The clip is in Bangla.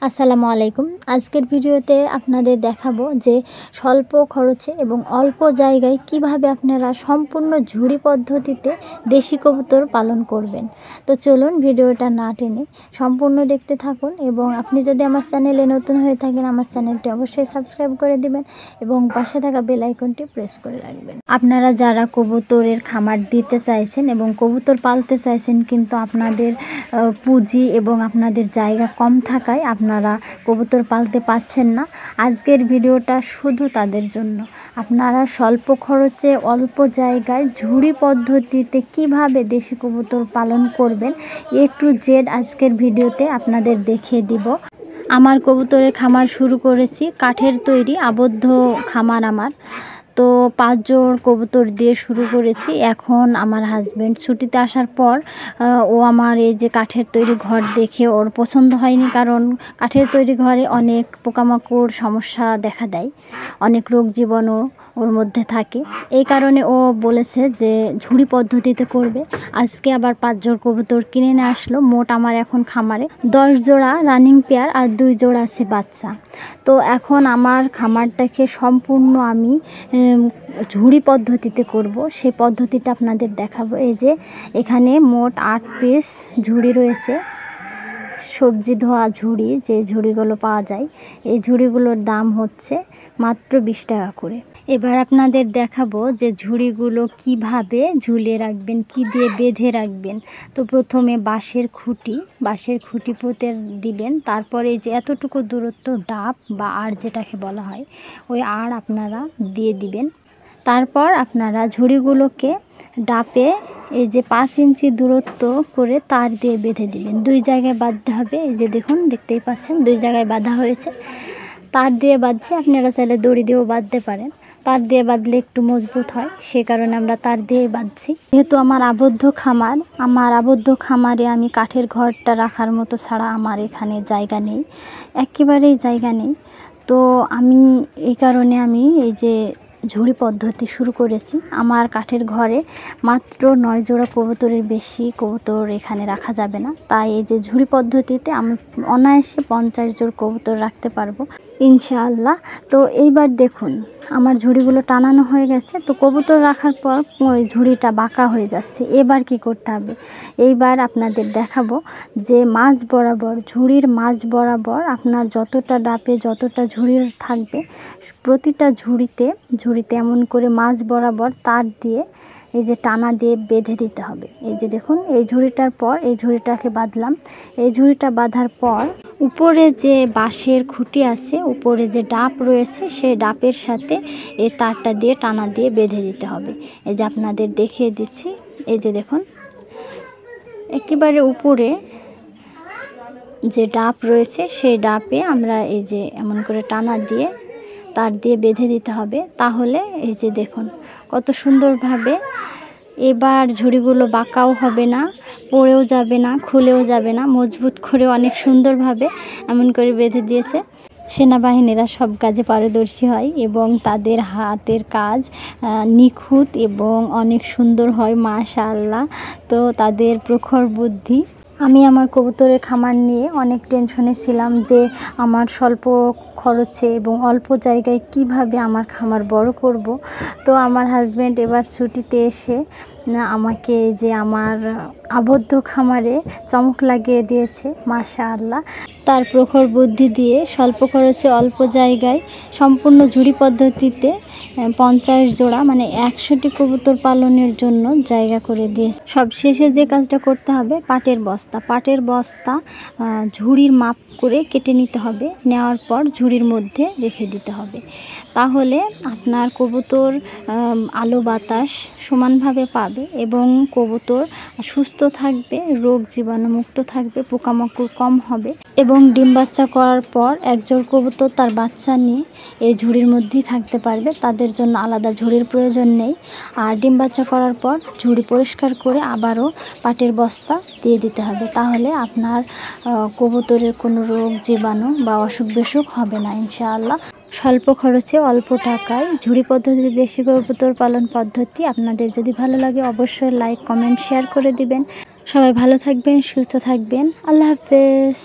আসসালামু আলাইকুম। আজকের ভিডিওতে আপনাদের দেখাবো যে স্বল্প খরচে এবং অল্প জায়গায় কিভাবে আপনারা সম্পূর্ণ ঝুড়ি পদ্ধতিতে দেশি কবুতর পালন করবেন। তো চলুন ভিডিওটা না টেনে সম্পূর্ণ দেখতে থাকুন, এবং আপনি যদি আমার চ্যানেলে নতুন হয়ে থাকেন আমার চ্যানেলটি অবশ্যই সাবস্ক্রাইব করে দিবেন এবং পাশে থাকা বেল আইকনটি প্রেস করে রাখবেন। আপনারা যারা কবুতরের খামার দিতে চাইছেন এবং কবুতর পালতে চাইছেন, কিন্তু আপনাদের পুঁজি এবং আপনাদের জায়গা কম থাকায় আপনারা কবুতর পালতে পারছেন না, আজকের ভিডিওটা শুধু তাদের জন্য। আপনারা স্বল্প খরচে অল্প জায়গায় ঝুড়ি পদ্ধতিতে কিভাবে দেশি কবুতর পালন করবেন A to Z আজকের ভিডিওতে আপনাদের দেখিয়ে দিব। আমার কবুতরের খামার শুরু করেছি, কাঠের তৈরি আবদ্ধ খামার আমার। তো 5 জোড় কবুতর দিয়ে শুরু করেছি। এখন আমার হাজব্যান্ড ছুটিতে আসার পর ও আমার এই যে কাঠের তৈরি ঘর দেখে ওর পছন্দ হয়নি, কারণ কাঠের তৈরি ঘরে অনেক পোকামাকড় সমস্যা দেখা দেয়, অনেক রোগ জীবাণু ওর মধ্যে থাকে। এই কারণে ও বলেছে যে ঝুড়ি পদ্ধতিতে করবে। আজকে আবার 5 জোড় কবুতর কিনে নিয়ে আসলো। মোট আমার এখন খামারে 10 জোড়া রানিং পেয়ার আর 2 জোড়া আছে বাচ্চা। তো এখন আমার খামারটাকে সম্পূর্ণ আমি ঝুড়ি পদ্ধতিতে করব, সেই পদ্ধতিটা আপনাদের দেখাবো। এই যে এখানে মোট 8 পিস ঝুড়ি রয়েছে, সবজি ধোয়া ঝুড়ি, যে ঝুড়িগুলো পাওয়া যায়। এই ঝুড়িগুলোর দাম হচ্ছে মাত্র 20 টাকা করে। এবার আপনাদের দেখাবো যে ঝুড়িগুলো কিভাবে ঝুলিয়ে রাখবেন, কি দিয়ে বেঁধে রাখবেন। তো প্রথমে বাঁশের খুঁটি পুঁতে দিবেন। তারপরে যে এতটুকু দূরত্ব ডাব বা আড় যেটাকে বলা হয়, ওই আড় আপনারা দিয়ে দিবেন। তারপর আপনারা ঝুড়িগুলোকে ডাপে এই যে 5 ইঞ্চি দূরত্ব করে তার দিয়ে বেঁধে দিবেন। 2 জায়গায় বাঁধতে হবে। এই যে দেখুন, দেখতেই পাচ্ছেন 2 জায়গায় বাঁধা হয়েছে। তার দিয়ে বাঁধছে, আপনারা চাইলে দড়ি দিয়েও বাঁধতে পারেন। তার দিয়ে বাঁধলে একটু মজবুত হয়, সে কারণে আমরা তার দিয়েই বাঁধছি। যেহেতু আমার আবদ্ধ খামারে আমি কাঠের ঘরটা রাখার মতো ছাড়া আমার এখানে জায়গা নেই, একেবারেই জায়গা নেই। তো আমি এই কারণে আমি এই যে ঝুড়ি পদ্ধতি শুরু করেছি। আমার কাঠের ঘরে মাত্র 9 জোড়া কবুতরের বেশি কবুতর এখানে রাখা যাবে না, তাই এই যে ঝুড়ি পদ্ধতিতে আমি অনায়াসে 50 জোড় কবুতর রাখতে পারবো ইনশাআল্লাহ। তো এইবার দেখুন আমার ঝুড়িগুলো টানানো হয়ে গেছে। তো কবুতর রাখার পর ওই ঝুড়িটা বাঁকা হয়ে যাচ্ছে। এবার কি করতে হবে, এইবার আপনাদের দেখাবো যে ঝুড়ির মাঝ বরাবর আপনার যতটা ডাপে যতটা ঝুড়ির থাকবে, প্রতিটা ঝুড়িতে এমন করে মাঝ বরাবর তার দিয়ে এই যে টানা দিয়ে বেঁধে দিতে হবে। এই যে দেখুন, এই ঝুড়িটার পর এই ঝুড়িটাকে বাঁধলাম। এই ঝুড়িটা বাঁধার পর উপরে যে বাঁশের খুঁটি আছে, উপরে যে ডাপ রয়েছে, সেই ডাপের সাথে এই তারটা দিয়ে টানা দিয়ে বেঁধে দিতে হবে। এই যে আপনাদের দেখিয়ে দিচ্ছি। এই যে দেখুন, একেবারে উপরে যে ডাপ রয়েছে সেই ডাপে আমরা এই যে এমন করে টানা দিয়ে তার দিয়ে বেঁধে দিতে হবে। তাহলে এই যে দেখুন কত সুন্দরভাবে, এবার ঝুড়িগুলো বাঁকাও হবে না, পড়েও যাবে না, খুলেও যাবে না, মজবুত করে অনেক সুন্দরভাবে এমন করে বেঁধে দিয়েছে। সেনাবাহিনীরা সব কাজে পারদর্শী হয় এবং তাদের হাতের কাজ নিখুঁত এবং অনেক সুন্দর হয়, মাশাআল্লাহ। তো তাদের প্রখর বুদ্ধি। আমি আমার কবুতরের খামার নিয়ে অনেক টেনশনে ছিলাম যে আমার স্বল্প খরচে এবং অল্প জায়গায় কিভাবে আমার খামার বড় করব। তো আমার হাজব্যান্ড এবার ছুটিতে এসে আমাকে যে আমার আবদ্ধ খামারে চমক লাগিয়ে দিয়েছে, মাশাআল্লাহ। তার প্রখর বুদ্ধি দিয়ে স্বল্প খরচে অল্প জায়গায় সম্পূর্ণ ঝুড়ি পদ্ধতিতে 50 জোড়া মানে 100টি কবুতর পালনের জন্য জায়গা করে দিয়েছে। সবশেষে যে কাজটা করতে হবে, পাটের বস্তা ঝুড়ির মাপ করে কেটে নিতে হবে। নেওয়ার পর ঝুড়ির মধ্যে রেখে দিতে হবে। তাহলে আপনার কবুতর আলো বাতাস সমানভাবে পাবে এবং কবুতর সুস্থ থাকবে, রোগ জীবাণুমুক্ত থাকবে, পোকামাকড় কম হবে। এবং ডিম বাচ্চা করার পর 1 জোড় কবুতর তার বাচ্চা নিয়ে এই ঝুড়ির মধ্যেই থাকতে পারবে, তাদের জন্য আলাদা ঝুড়ির প্রয়োজন নেই। আর ডিম বাচ্চা করার পর ঝুড়ি পরিষ্কার করে আবারও পাটের বস্তা দিয়ে দিতে হবে। তাহলে আপনার কবুতরের কোনো রোগ জীবাণু বা অসুখ বিসুখ হবে না ইনশাআল্লাহ। স্বল্প খরচে অল্প টাকায় ঝুড়ি পদ্ধতি দেশি কবুতর পালন পদ্ধতি আপনাদের যদি ভালো লাগে অবশ্যই লাইক কমেন্ট শেয়ার করে দিবেন। সবাই ভালো থাকবেন, সুস্থ থাকবেন। আল্লাহ হাফেজ।